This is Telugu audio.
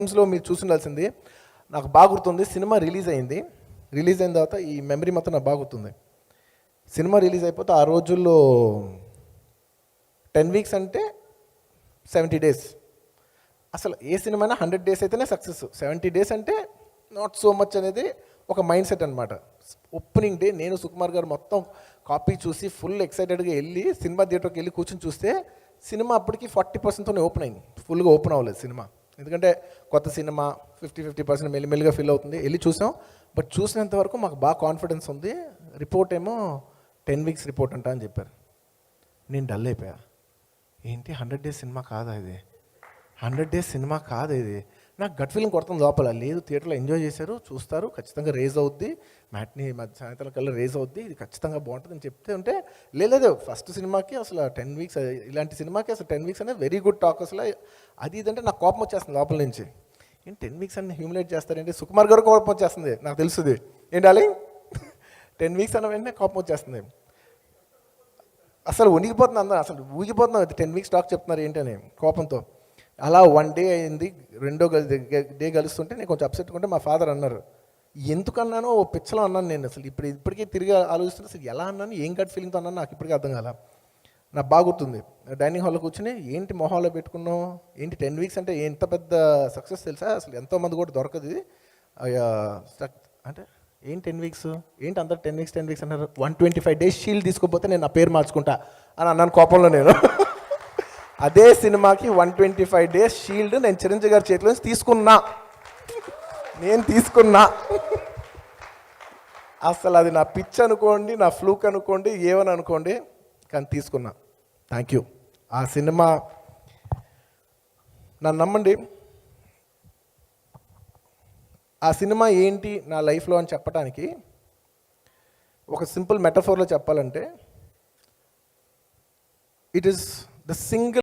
లో మీరు చూసిండాల్సింది. నాకు బాగా గుర్తుంది, సినిమా రిలీజ్ అయిన తర్వాత ఈ మెమరీ మొత్తం నాకు బాగా గుర్తుంది. సినిమా రిలీజ్ అయిపోతే ఆ రోజుల్లో 10 వీక్స్ అంటే 70 డేస్. అసలు ఏ సినిమా 100 డేస్ అయితేనే సక్సెస్, 70 డేస్ అంటే నాట్ సో మచ్ అనేది ఒక మైండ్ సెట్ అనమాట. ఓపెనింగ్ డే నేను సుకుమార్ గారు మొత్తం కాపీ చూసి ఫుల్ ఎక్సైటెడ్గా వెళ్ళి సినిమా థియేటర్కి వెళ్ళి కూర్చొని చూస్తే సినిమా అప్పటికి 40%తోనే ఓపెన్ అయింది, ఫుల్గా ఓపెన్ అవ్వలేదు సినిమా. ఎందుకంటే కొత్త సినిమా 50% మెల్లిమెల్లిగా ఫిల్ అవుతుంది. వెళ్ళి చూసాం, బట్ చూసినంత వరకు మాకు బాగా కాన్ఫిడెన్స్ ఉంది. రిపోర్ట్ ఏమో 10 వీక్స్ రిపోర్ట్ అంట అని చెప్పారు. నేను డల్ అయిపోయా. ఏంటి 100 డేస్ సినిమా కాదా ఇది, 100 డేస్ సినిమా కాదు ఇది. నాకు గట్ ఫీలింగ్ కొడుతుంది లోపల. లేదు, థియేటర్లో ఎంజాయ్ చేశారు, చూస్తారు, ఖచ్చితంగా రేజ్ అవుద్ది, మ్యాట్ని సాయంత్రం కల్లా రేజ్ అవుద్ది, ఇది ఖచ్చితంగా బాగుంటుంది అని చెప్తే ఉంటే లేదు ఫస్ట్ సినిమాకి అసలు 10 వీక్స్, ఇలాంటి సినిమాకి అసలు 10 వీక్స్ అనేది వెరీ గుడ్ టాక్. అసలు అది ఇదంటే నాకు కోపం వచ్చేస్తుంది లోపల నుంచి. ఏంటి 10 వీక్స్ అన్ని హ్యూమిలేట్ చేస్తారంటే, సుకుమార్ గారు కోపం వచ్చేస్తుంది, నాకు తెలుస్తుంది. ఏంటాలి 10 వీక్స్ అన్న వెంటనే కోపం వచ్చేస్తుంది. అసలు వణిగిపోతుంది అందరూ, అసలు ఊగిపోతున్నాం. 10 వీక్స్ టాక్ చెప్తున్నారు ఏంటని కోపంతో. అలా 1 డే అయింది. రెండో డే కలుస్తుంటే నేను కొంచెం అప్సెట్ ఉంటే మా ఫాదర్ అన్నారు, ఎందుకన్నానో ఓ పిచ్చలో అన్నాను నేను. అసలు ఇప్పటికీ తిరిగి ఆలోచిస్తుంటే అసలు ఎలా అన్నాను, ఏం గట్ ఫీలింగ్తో అన్నాను నాకు ఇప్పటికీ అర్థం కాల. నాకు బాగా గుర్తుంది, డైనింగ్ హాల్లో కూర్చొని ఏంటి మొహాల్లో పెట్టుకున్నావు, ఏంటి 10 వీక్స్ అంటే ఎంత పెద్ద సక్సెస్ తెలుసా, అసలు ఎంతోమంది కూడా దొరకదు ఇది అంటే ఏంటి 10 వీక్స్ ఏంటి అందరు 10 వీక్స్ అన్నారు. 125 డేస్ షీల్డ్ తీసుకోపోతే నేను నా పేరు మార్చుకుంటా అని అన్నాను కోపంలో నేను. అదే సినిమాకి 125 డేస్ షీల్డ్ నేను చిరంజీవి గారి చేతిలో తీసుకున్నా. అసలు అది నా పిచ్ అనుకోండి, నా ఫ్లూక్ అనుకోండి, ఏమని అనుకోండి, కానీ తీసుకున్నా. Thank you. ఆ సినిమా నన్ను నమ్మండి, ఆ సినిమా ఏంటి నా లైఫ్లో అని చెప్పడానికి ఒక సింపుల్ మెటఫోర్లో చెప్పాలంటే, ఇట్ ఈస్ ద సింగిల్